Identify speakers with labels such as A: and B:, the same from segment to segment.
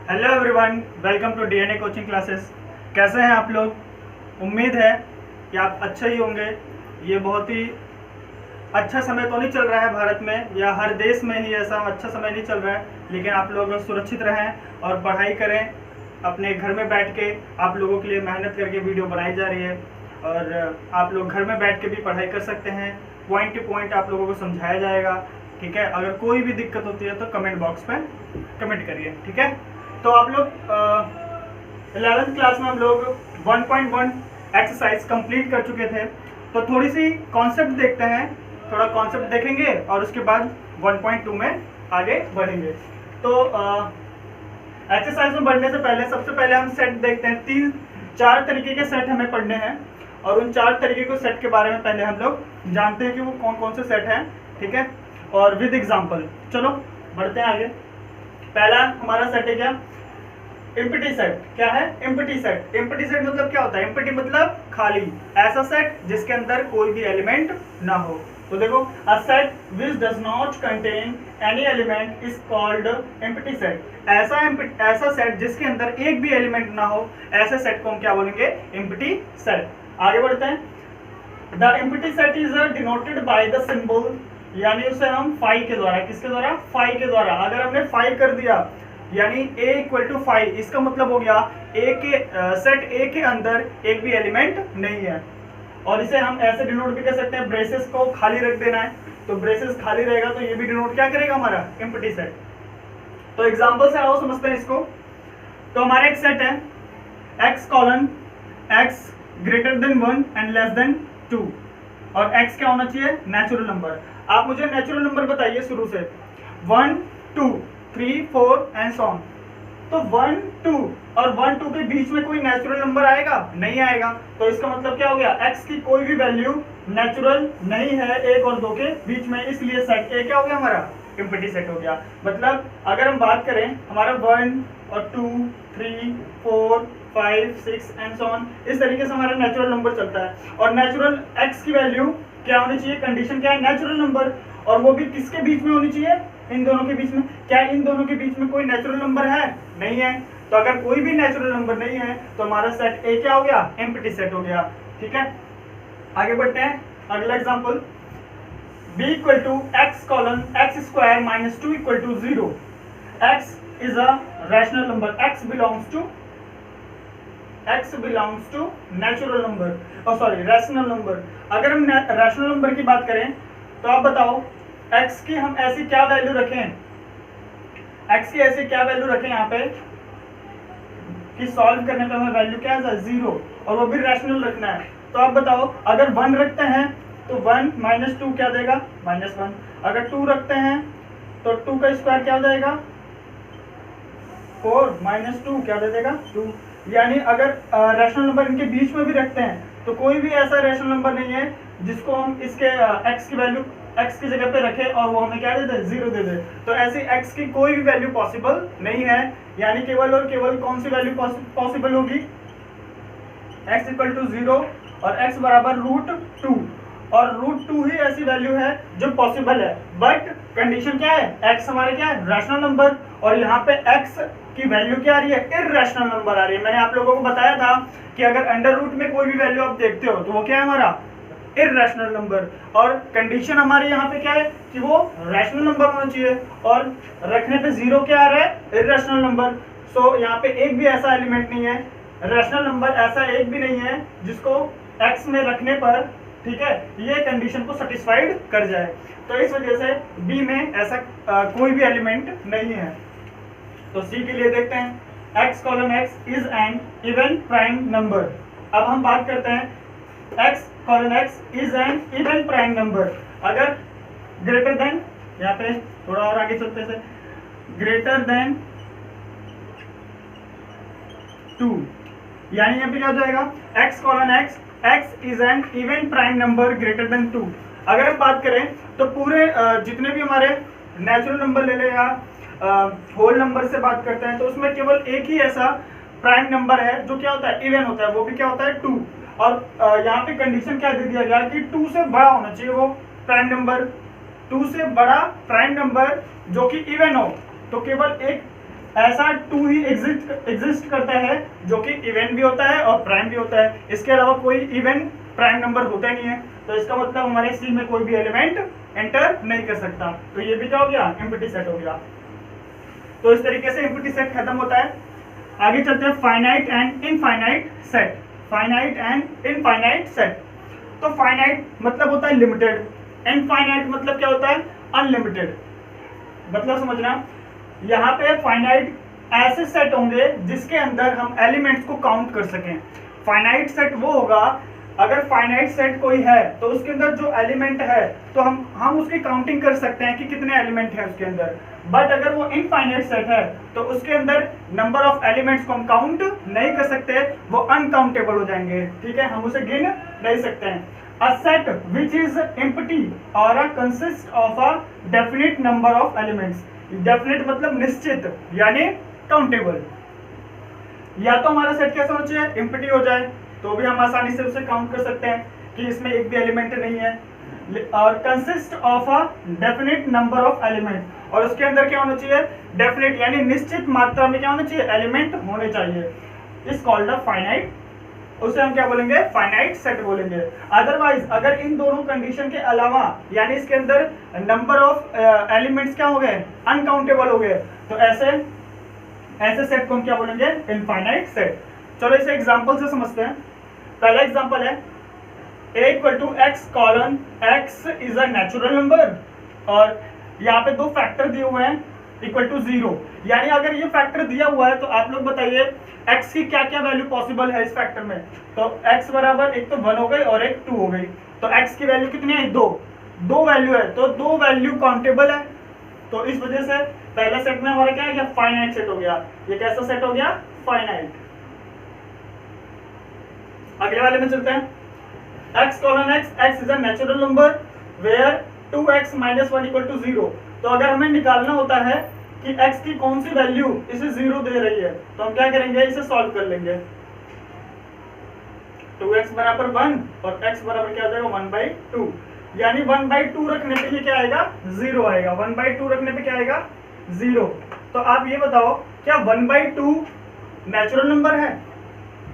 A: Hello everyone, welcome to DNA coaching classes. कैसे हैं आप लोग? उम्मीद है कि आप अच्छे ही होंगे। ये बहुत ही अच्छा समय तो नहीं चल रहा है भारत में या हर देश में ही ऐसा अच्छा समय नहीं चल रहा है, लेकिन आप लोग सुरक्षित रहें और पढ़ाई करें। अपने घर में बैठ के आप लोगों के लिए मेहनत करके वीडियो बनाई जा रही है और आप लोग घर में बैठ के भी पढ़ाई कर सकते हैं। पॉइंट टू पॉइंट आप लोगों को समझाया जाएगा, ठीक है। अगर कोई भी दिक्कत होती है तो कमेंट बॉक्स में कमेंट करिए, ठीक है। तो आप लोग 11th क्लास में हम लोग 1.1 एक्सरसाइज कंप्लीट कर चुके थे, तो थोड़ी सी कॉन्सेप्ट देखते हैं, थोड़ा कॉन्सेप्ट देखेंगे और उसके बाद 1.2 में आगे बढ़ेंगे। तो एक्सरसाइज में बढ़ने से पहले सबसे पहले हम सेट देखते हैं। 4 तरीके के सेट हमें पढ़ने हैं और उन 4 तरीके के सेट के बारे में पहले हम लोग जानते हैं कि वो कौन कौन से सेट हैं, ठीक है, और विद एग्जाम्पल। चलो बढ़ते हैं आगे। पहला हमारा सेट है क्या? Empty set. क्या है? Empty set. एम्प्टी सेट मतलब क्या होता है? एम्प्टी मतलब खाली, ऐसा सेट जिसके अंदर कोई भी एलिमेंट ना हो। तो देखो, a set which does not contain any element is called empty set. ऐसा सेट जिसके अंदर एक भी एलिमेंट ना हो, ऐसे सेट को हम क्या बोलेंगे? Empty set. आगे बढ़ते हैं। The empty set is denoted by the symbol, यानी उसे हम फाई के द्वारा, किसके द्वारा? फाई के द्वारा। अगर हमने फाई कर दिया यानी a = फाई, इसका मतलब हो गया सेट A के अंदर एक भी एलिमेंट नहीं है। और इसे हम ऐसे डिनोट भी कर सकते हैं, ब्रेसेस को खाली रख देना है, तो ब्रेसेस खाली रहेगा तो ये भी डिनोट क्या करेगा? हमारा एम्प्टी सेट। तो एग्जांपल से आओ समझते हैं इसको। तो हमारा एक सेट है x: x > 1 एंड <2, और x क्या होना चाहिए? Natural number. आप मुझे नेचुरल नंबर बताइए शुरू से, 1 2 3 4 एंड सो ऑन। तो 1 2 और 1 2 के बीच में कोई नेचुरल नंबर आएगा? नहीं आएगा। तो इसका मतलब क्या हो गया? x की कोई भी वैल्यू नेचुरल नहीं है 1 और 2 के बीच में, इसलिए सेट A क्या हो गया? हमारा एम्प्टी सेट हो गया। मतलब अगर हम बात करें, हमारा 1 और 2 3 4 5 6 एंड सो ऑन, इस तरीके से हमारा नेचुरल नंबर चलता है। और नेचुरल x की वैल्यू क्या होनी चाहिए? कंडीशन क्या है? Natural number. और वो भी किसके बीच में होनी चाहिए? इन दोनों के बीच में। क्या इन दोनों के बीच में कोई नेचुरल नंबर है? नहीं है। तो अगर कोई भी नेचुरल नंबर नहीं है तो हमारा सेट A क्या हो गया? एम्प्टी सेट हो गया, ठीक है। आगे बढ़ते हैं। अगला example, b = x: x² - 2 = 0। x is a rational number, x belongs to natural number, rational number। अगर हम रैशनल नंबर की बात करें तो आप बताओ x की हम ऐसी क्या वैल्यू रखें? x की ऐसी क्या वैल्यू रखें यहाँ पे कि सॉल्व करने पे हमें वैल्यू क्या है? 0, और वो भी रैशनल रखना है। तो आप बताओ, अगर 1 रखते हैं तो 1 - 2 क्या देगा? -1। अगर 2 रखते हैं तो 2 का स्क्वायर क्या हो जाएगा? 4 - 2 क्या दे देगा? 2। यानी अगर रैशनल नंबर इनके बीच में भी रखते हैं तो कोई भी ऐसा रैशनल नंबर नहीं है जिसको हम इसके x की वैल्यू x की जगह पे रखें और वो हमें क्या दे दे? 0 दे दे। तो ऐसी x की कोई भी वैल्यू पॉसिबल नहीं है। यानी केवल और केवल कौन सी वैल्यू पॉसिबल होगी? x = 0 और x = √2, और √2 ही ऐसी वैल्यू है जो पॉसिबल है। बट कंडीशन क्या है? x हमारे क्या है? रैशनल नंबर, और यहाँ पे x की वैल्यू क्या आ रही है? इररेशनल नंबर आ रही है। मैंने आप लोगों को बताया था कि अगर अंडर रूट में कोई भी वैल्यू आप देखते हो तो वो क्या है? हमारा इररेशनल नंबर। और कंडीशन हमारी यहाँ पे क्या है कि वो रैशनल नंबर होना चाहिए, और रखने पे 0 क्या आ रहा है? Irrational number. सो यहाँ पे एक भी ऐसा एलिमेंट नहीं है, रैशनल नंबर ऐसा एक भी नहीं है जिसको x में रखने पर, ठीक है, ये कंडीशन को सेटिस्फाइड कर जाए। तो इस वजह से B में ऐसा कोई भी एलिमेंट नहीं है। तो C के लिए देखते हैं, x: x is an even prime number. अब हम बात करते हैं x: x is an even prime number. अगर ग्रेटर देन, यहाँ पे थोड़ा और आगे चलते से, ग्रेटर देन 2, यानी यहाँ पे क्या हो जाएगा? x: x is an even prime number greater than 2। अगर हम बात करें तो पूरे जितने भी हमारे नेचुरल नंबर ले ले या होल नंबर से बात करते हैं तो उसमें केवल एक ही ऐसा प्राइम नंबर है जो क्या होता है? इवन होता है, वो भी क्या होता है? 2। और यहाँ पे कंडीशन क्या दे दिया गया कि 2 से बड़ा होना चाहिए वो प्राइम नंबर, 2 से बड़ा प्राइम नंबर जो कि इवन हो। तो केवल एक ऐसा 2 ही एग्जिस्ट करता है जो कि इवन भी होता है और प्राइम भी होता है। इसके अलावा कोई इवन प्राइम नंबर होता ही नहीं है, तो इसका मतलब हमारे सी में कोई भी एलिमेंट एंटर नहीं कर सकता। तो ये भी क्या हो गया, एम्प्टी सेट हो गया। तो इस तरीके से एम्प्टी सेट खत्म होता है। आगे चलते हैं finite and infinite set. Finite and infinite set. तो फाइनाइट मतलब होता है लिमिटेड, इनफाइनाइट मतलब क्या होता है, अनलिमिटेड। मतलब समझना, यहाँ पे फाइनाइट ऐसे सेट होंगे जिसके अंदर हम एलिमेंट्स को काउंट कर सकें। फाइनाइट सेट वो होगा, अगर फाइनाइट सेट कोई है तो उसके अंदर जो एलिमेंट है तो हम उसकी काउंटिंग कर सकते हैं कि कितने एलिमेंट हैं उसके अंदर। बट अगर वो इनफाइनाइट सेट है तो उसके अंदर नंबर ऑफ एलिमेंट्स को हम काउंट नहीं कर सकते, वो अनकाउंटेबल हो जाएंगे। ठीक है, हम उसे गिन नहीं सकते हैं। A set which is empty or consists of a definite number of elements. Definite मतलब निश्चित, यानी काउंटेबल। या तो हमारा सेट कैसा होना चाहिए, empty हो जाए, तो भी हम आसानी से उसे काउंट कर सकते हैं कि इसमें एक भी एलिमेंट नहीं है। और consist of a definite number of element, और उसके अंदर क्या होना चाहिए, डेफिनेट यानी निश्चित मात्रा में क्या होना चाहिए, एलिमेंट होने चाहिए। इस कॉल्ड अ फाइनाइट, उसे हम क्या बोलेंगे, फाइनाइट सेट बोलेंगे। अदरवाइज अगर इन दोनों कंडीशन के अलावा यानी इसके अंदर नंबर ऑफ एलिमेंट्स क्या हो गए, अनकाउंटेबल हो गए, तो ऐसे सेट को हम क्या बोलेंगे, इनफाइनाइट सेट। चलो इसे एग्जांपल से समझते हैं। पहला एग्जांपल है a equal to x colon x is a natural number, और यहाँ पे दो फैक्टर दिए हुए हैं इक्वल टू 0। यानी अगर ये फैक्टर दिया हुआ है तो आप लोग बताइए x की क्या क्या वैल्यू पॉसिबल है इस फैक्टर में। तो x बराबर एक तो 1 हो गई और एक 2 हो गई, तो x की वैल्यू कितनी है, 2 वैल्यू है, तो 2 वैल्यू काउंटेबल है। तो इस वजह से पहला सेट में हमारा क्या है, फाइनाइट सेट हो गया। ये कैसा सेट हो गया, फाइनाइट। अगले वाले में चलते हैं। x colon x is a natural number where 2x minus 1 equal to 0। तो अगर हमें निकालना होता है कि x की कौन सी वैल्यू इसे 0 दे रही है, तो हम क्या करेंगे, इसे सॉल्व कर लेंगे। 2x बराबर 1 और x बराबर क्या हो जाएगा, 1/2। यानी 1/2 रखने पे ये क्या आएगा, 0 आएगा। 1/2 रखने पे क्या आएगा, 0। तो आप ये बताओ, क्या 1/2 नेचुरल नंबर है,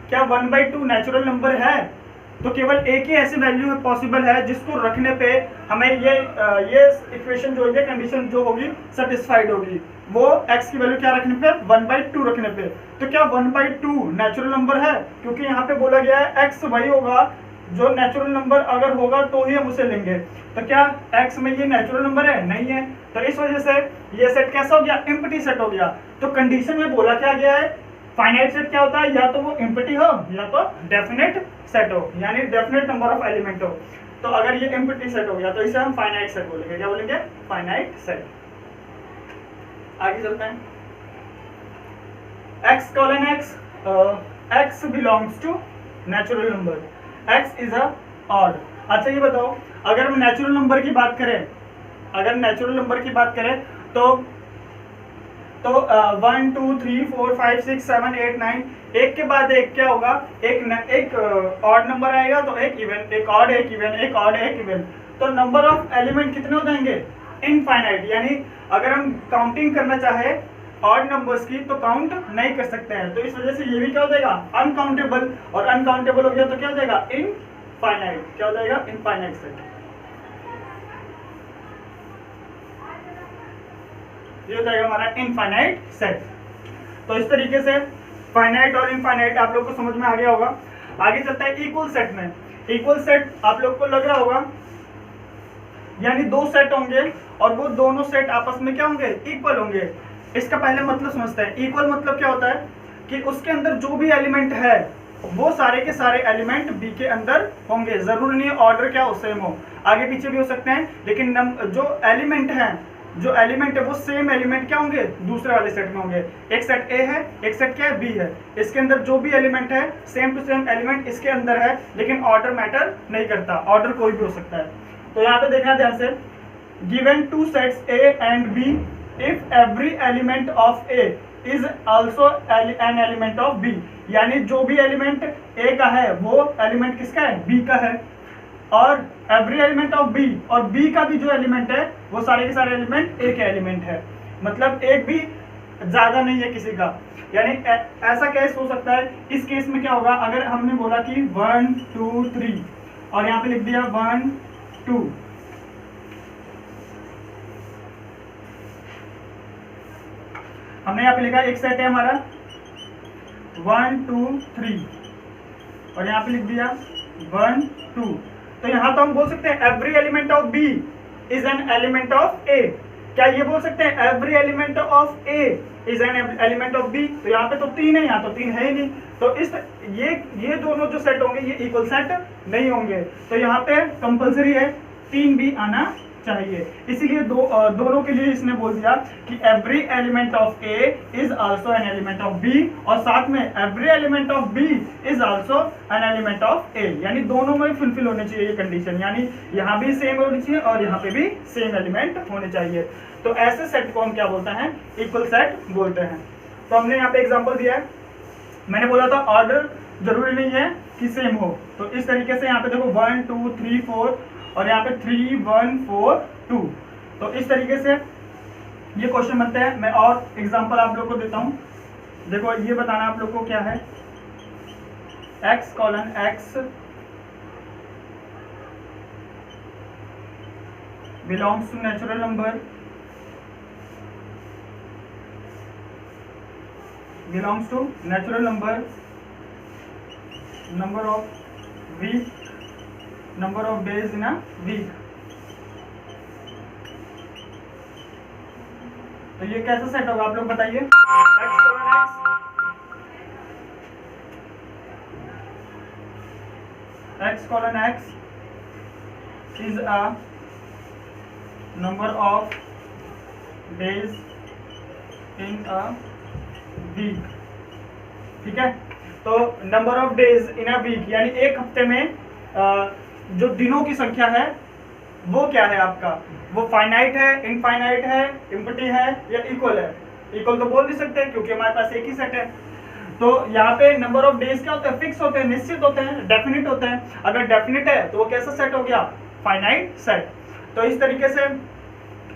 A: क्या 1/2 नेचुरल नंबर है? तो केवल एक ही ऐसी वैल्यू पॉसिबल है जिसको रखने पे हमें ये इक्वेशन जो है, कंडीशन जो होगी सेटिस्फाइड होगी, वो x की वैल्यू क्या रखने पे, 1/2 रखने पे। तो क्या 1/2 नेचुरल नंबर है? क्योंकि यहाँ पे बोला गया है x वही होगा जो नेचुरल नंबर अगर होगा तो ही हम उसे लेंगे। तो क्या x में ये नेचुरल नंबर है? नहीं है। तो इस वजह से ये सेट कैसा हो गया, एम्प्टी सेट हो गया। तो कंडीशन में बोला क्या गया है, फाइनाइट सेट क्या होता है, या तो वो एम्प्टी हो या तो डेफिनेट सेट हो, यानी डेफिनेट नंबर ऑफ एलिमेंट हो। तो अगर ये एम्प्टी सेट हो गया तो इसे हम फाइनाइट सेट बोलेंगे। क्या बोलेंगे, फाइनाइट सेट। आगे चलते हैं। x colon x belongs to natural number, x is a odd. अच्छा ये बताओ, अगर हम नेचुरल नंबर की बात करें, अगर नेचुरल नंबर की बात करें तो 1 2 3 4 5 6 7 8 9, एक के बाद एक क्या होगा, एक ऑड नंबर आएगा तो एक इवन, एक ऑड एक इवन, एक ऑड एक इवन। तो नंबर ऑफ एलिमेंट कितने हो जाएंगे, इनफाइनाइट। यानी अगर हम काउंटिंग करना चाहे ऑड नंबर्स की तो काउंट नहीं कर सकते हैं। तो इस वजह से ये भी क्या हो जाएगा, अनकाउंटेबल, और अनकाउंटेबल हो गया तो क्या हो जाएगा, इनफाइनाइट। क्या हो जाएगा, इनफाइनाइट सेट। ये हो जाएगा हमारा इनफाइनाइट सेट। तो इस तरीके से फाइनाइट और इनफाइनाइट आप लोग को समझ में आ गया होगा। आगे चलता है इक्वल सेट में। इक्वल सेट आप लोग को लग रहा होगा, यानी दो सेट होंगे और वो दोनों सेट आपस में क्या होंगे, इक्वल होंगे। इसका पहले मतलब समझते हैं। इक्वल मतलब क्या होता है कि उसके अंदर जो भी एलिमेंट है वो सारे के सारे एलिमेंट बी के अंदर होंगे। जरूरी नहीं है ऑर्डर क्या हो, सेम हो, आगे पीछे भी हो सकते हैं, लेकिन जो एलिमेंट है वो सेम एलिमेंट क्या होंगे, दूसरे वाले सेट में होंगे। एक सेट ए है, एक सेट क्या है, बी है। इसके अंदर जो भी एलिमेंट है सेम टू सेम एलिमेंट इसके अंदर है, लेकिन ऑर्डर मैटर नहीं करता, ऑर्डर कोई भी हो सकता है। तो यहाँ पे देखना ध्यान से, given two sets A and B, if every element of A is also an element of B. यानी जो भी एलिमेंट ए का है वो एलिमेंट किसका है, बी का है। और एवरी एलिमेंट ऑफ बी, और बी का भी जो एलिमेंट है वो सारे के सारे एलिमेंट ए के एलिमेंट है। मतलब एक भी ज़्यादा नहीं है किसी का, यानी ऐसा केस हो सकता है। इस केस में क्या होगा, अगर हमने बोला कि 1 2 3 और यहाँ पे लिख दिया 1 2, हमने यहाँ पे लिखा एक सेट है हमारा 1 2 3 और यहाँ पे लिख दिया 1 2, तो यहाँ तो हम बोल सकते हैं every element of B is an element of A. क्या ये बोल सकते हैं every element of A is an element of B? तो यहाँ पे तो 3 है, यहाँ तो 3 है ही नहीं, तो इस ये दोनों जो सेट होंगे ये इक्वल सेट नहीं होंगे, तो यहाँ पे कंपलसरी है 3 भी आना चाहिए। इसीलिए दोनों के लिए इसने बोल दिया कि every element of A is also an element of B, और साथ में every element of B is also an element of A, यानी दोनों में फुलफिल होनी चाहिए ये कंडीशन, यानी यहाँ भी सेम होनी चाहिए और यहाँ पे भी सेम एलिमेंट होने चाहिए। तो ऐसे सेट को हम क्या बोलते हैं, इक्वल सेट बोलते हैं। तो हमने यहाँ पे एग्जाम्पल दिया है, मैंने बोला था ऑर्डर जरूरी नहीं है कि सेम हो, तो इस तरीके से यहाँ पे देखो 1 2 3 4 और यहाँ पे 3 1 4 2, तो इस तरीके से ये क्वेश्चन बनते हैं। मैं और एग्जांपल आप लोग को देता हूँ। देखो ये बताना आप लोग को क्या है, x colon x belongs to natural number, belongs to natural number of week, number of days in a week। तो ये कैसा सेट होगा आप लोग बताइए। x colon x is a number of days in a week, ठीक है। तो number of days in a week यानी एक हफ्ते में जो दिनों की संख्या है वो क्या है आपका, वो फाइनाइट है, इनफाइनाइट है, इम्पटी है या इक्वल है। इक्वल तो बोल नहीं सकते क्योंकि हमारे पास एक ही सेट है। तो यहाँ पे नंबर ऑफ डेज क्या होते हैं, फिक्स होते हैं, निश्चित होते हैं, डेफिनिट होते हैं। अगर डेफिनिट है तो वो कैसा सेट हो गया, फाइनाइट सेट। तो इस तरीके से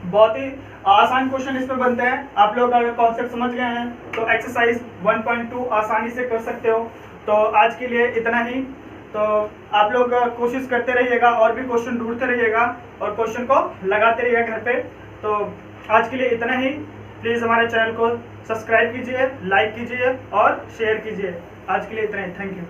A: बहुत ही आसान क्वेश्चन इसमें बनते हैं। आप लोग अगर कॉन्सेप्ट समझ गए हैं तो एक्सरसाइज 1.2 आसानी से कर सकते हो। तो आज के लिए इतना ही। तो आप लोग कोशिश करते रहिएगा और भी क्वेश्चन ढूंढते रहिएगा और क्वेश्चन को लगाते रहिएगा घर पे। तो आज के लिए इतना ही। प्लीज़ हमारे चैनल को सब्सक्राइब कीजिए, लाइक कीजिए और शेयर कीजिए। आज के लिए इतना ही। Thank you.